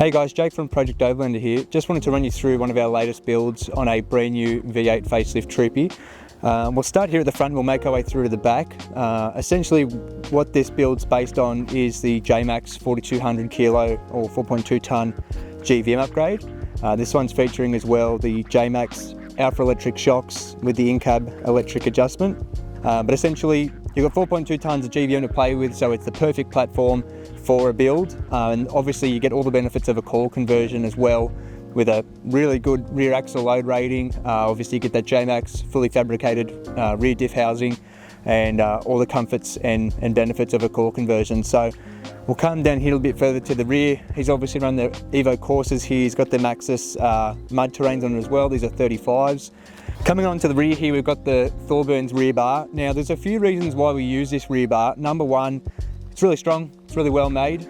Hey guys, Jake from Project Overlander here. Just wanted to run you through one of our latest builds on a brand new V8 Facelift Troopy. We'll start here at the front, we'll make our way through to the back. Essentially what this build's based on is the Jmacx 4200 kilo or 4.2 ton GVM upgrade. This one's featuring as well the Jmacx Alpha electric shocks with the in-cab electric adjustment. But essentially you've got 4.2 tons of GVM to play with, so it's the perfect platform for a build. And obviously you get all the benefits of a coil conversion as well, with a really good rear axle load rating. Obviously you get that Jmacx fully fabricated rear diff housing and all the comforts and benefits of a coil conversion. So we'll come down here a little bit further to the rear. He's obviously run the Evo courses here. He's got the Maxxis mud terrains on it as well. These are 35s. Coming on to the rear here, we've got the Thorburn's rear bar. Now there's a few reasons why we use this rear bar. Number one, it's really strong, it's really well made.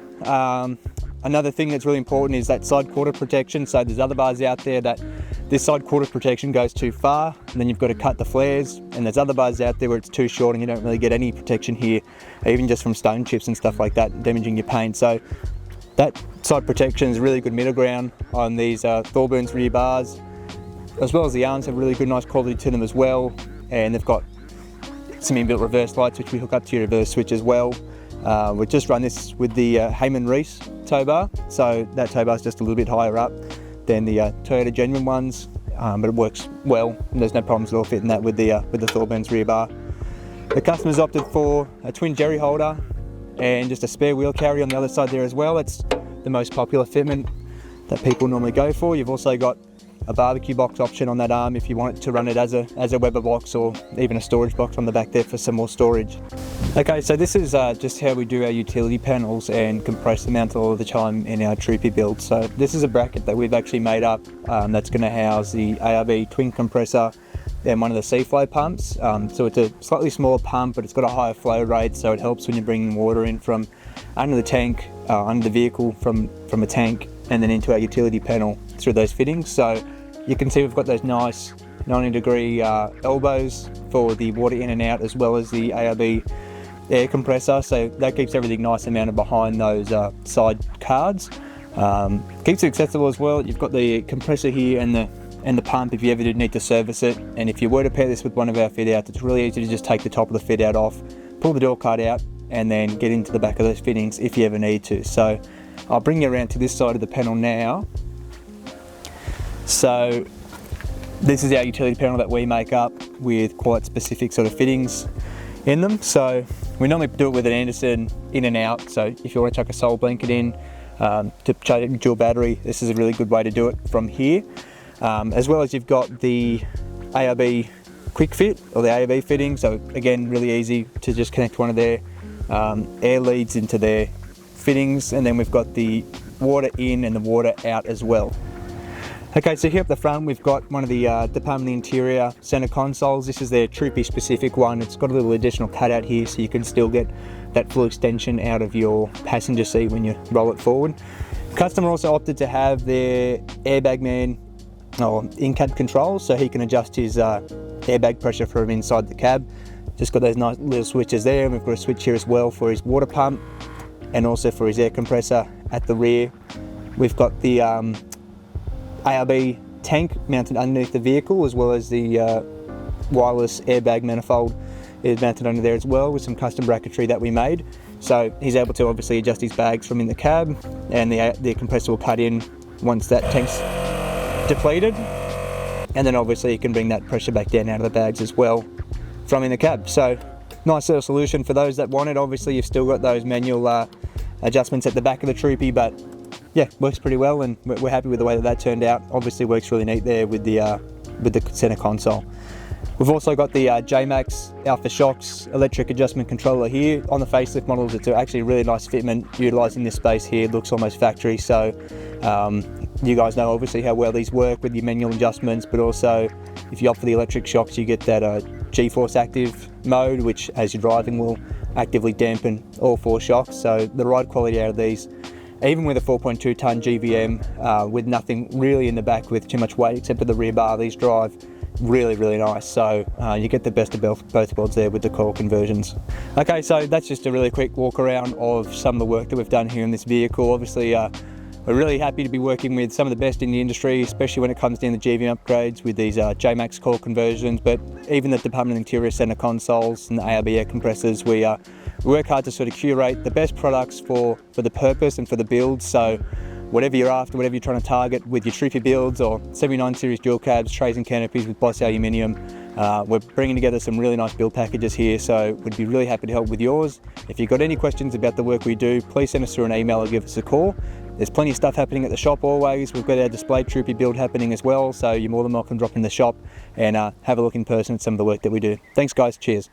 Another thing that's really important is that side quarter protection. So there's other bars out there that this side quarter protection goes too far, and then you've got to cut the flares, and there's other bars out there where it's too short and you don't really get any protection here, even just from stone chips and stuff like that, damaging your paint. So that side protection is a really good middle ground on these Thorburn's rear bars, as well as the arms have really good, nice quality to them as well. And they've got some inbuilt reverse lights, which we hook up to your reverse switch as well. We've just run this with the Heyman Reese tow bar, so that tow bar is just a little bit higher up than the Toyota genuine ones, but it works well, and there's no problems at all fitting that with the Thorburn's rear bar. The customer's opted for a twin jerry holder and just a spare wheel carry on the other side there as well. It's the most popular fitment that people normally go for. You've also got a barbecue box option on that arm if you want it to run it as a Weber box, or even a storage box on the back there for some more storage. Okay, so this is just how we do our utility panels and compressor mount all of the time in our Troopy build. So this is a bracket that we've actually made up that's going to house the ARB twin compressor and one of the C-flow pumps. So it's a slightly smaller pump, but it's got a higher flow rate, so it helps when you're bringing water in from under the tank, under the vehicle from a tank, and then into our utility panel through those fittings. So you can see we've got those nice 90-degree elbows for the water in and out, as well as the ARB air compressor, so that keeps everything nice and mounted behind those side cards. Keeps it accessible as well. You've got the compressor here and the pump if you ever did need to service it. And if you were to pair this with one of our fit outs, it's really easy to just take the top of the fit out off, pull the door card out, and then get into the back of those fittings if you ever need to. So I'll bring you around to this side of the panel now. So this is our utility panel that we make up with quite specific sort of fittings in them. So we normally do it with an Anderson in and out. So if you want to chuck a sole blanket in to charge it with dual battery, this is a really good way to do it from here. As well as you've got the ARB quick fit, or the ARB fitting. So again, really easy to just connect one of their air leads into their fittings, and then we've got the water in and the water out as well. Okay, so here up the front we've got one of the Department of the Interior center consoles. This is their Troopy specific one. It's got a little additional cutout here, so you can still get that full extension out of your passenger seat when you roll it forward. Customer also opted to have their airbag man in-cab controls, so he can adjust his airbag pressure from inside the cab. Just got those nice little switches there, and we've got a switch here as well for his water pump and also for his air compressor at the rear. We've got the ARB tank mounted underneath the vehicle, as well as the wireless airbag manifold is mounted under there as well, with some custom bracketry that we made. So he's able to obviously adjust his bags from in the cab, and the compressor will cut in once that tank's depleted, and then obviously you can bring that pressure back down out of the bags as well from in the cab. So nice little solution for those that want it. Obviously you've still got those manual adjustments at the back of the Troopy, but yeah, works pretty well, and we're happy with the way that turned out. Obviously works really neat there with the center console. We've also got the Jmacx Alpha Shocks electric adjustment controller here. On the facelift models, it's actually a really nice fitment, utilising this space here. It looks almost factory, so you guys know obviously how well these work with your manual adjustments, but also if you opt for the electric shocks, you get that G-force active mode, which as you're driving will actively dampen all four shocks. So the ride quality out of these, even with a 4.2 ton GVM, with nothing really in the back with too much weight except for the rear bar, these drive really, really nice. So you get the best of both worlds there with the coil conversions. Okay, so that's just a really quick walk around of some of the work that we've done here in this vehicle. Obviously We're really happy to be working with some of the best in the industry, especially when it comes down to GVM upgrades with these Jmacx coil conversions, but even the Department of Interior Centre consoles and the ARB air compressors. We work hard to sort of curate the best products for the purpose and for the builds. So whatever you're after, whatever you're trying to target with your Troopy builds or 79 series dual cabs, trays and canopies with Boss aluminium, we're bringing together some really nice build packages here, so we'd be really happy to help with yours. If you've got any questions about the work we do, please send us through an email or give us a call. There's plenty of stuff happening at the shop always. We've got our displayed Troopy build happening as well, so you're more than welcome to drop in the shop and have a look in person at some of the work that we do. Thanks guys, cheers.